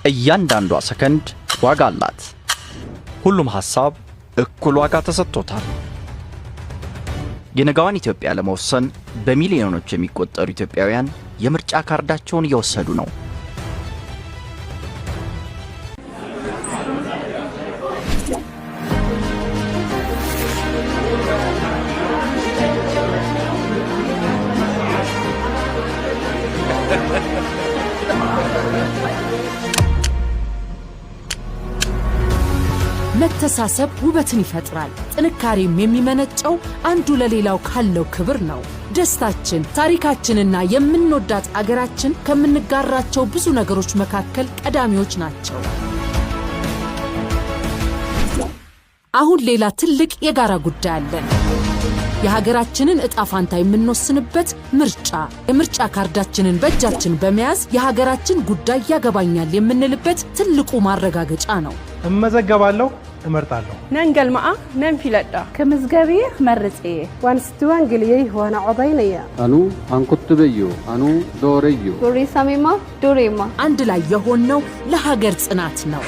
እያንዳንዷ ሰከንድ ዋጋ አላት። ሁሉም ሐሳብ እኩል ዋጋ ተሰጥቶታል። የነገዋን ኢትዮጵያ ለመወሰን በሚሊዮኖች የሚቆጠሩ ኢትዮጵያውያን የምርጫ ካርዳቸውን እየወሰዱ ነው። መተሳሰብ ውበትን ይፈጥራል። ጥንካሬም የሚመነጨው አንዱ ለሌላው ካለው ክብር ነው። ደስታችን፣ ታሪካችንና የምንወዳት አገራችን ከምንጋራቸው ብዙ ነገሮች መካከል ቀዳሚዎች ናቸው። አሁን ሌላ ትልቅ የጋራ ጉዳይ አለን። የሀገራችንን ዕጣ ፋንታ የምንወስንበት ምርጫ። የምርጫ ካርዳችንን በእጃችን በመያዝ የሀገራችን ጉዳይ ያገባኛል የምንልበት ትልቁ ማረጋገጫ ነው። እመዘገባለሁ፣ እመርጣለሁ። ነንገልማአ ነንፊለዳ ከምዝገቢህ መርጬ ዋንስትዋን ግልየይ ዋና ዖባይነያ አኑ አንኩትበዩ አኑ ዶረዩ ዶሬ ሰሜማ ዶሬማ አንድ ላይ የሆነው ለሀገር ጽናት ነው።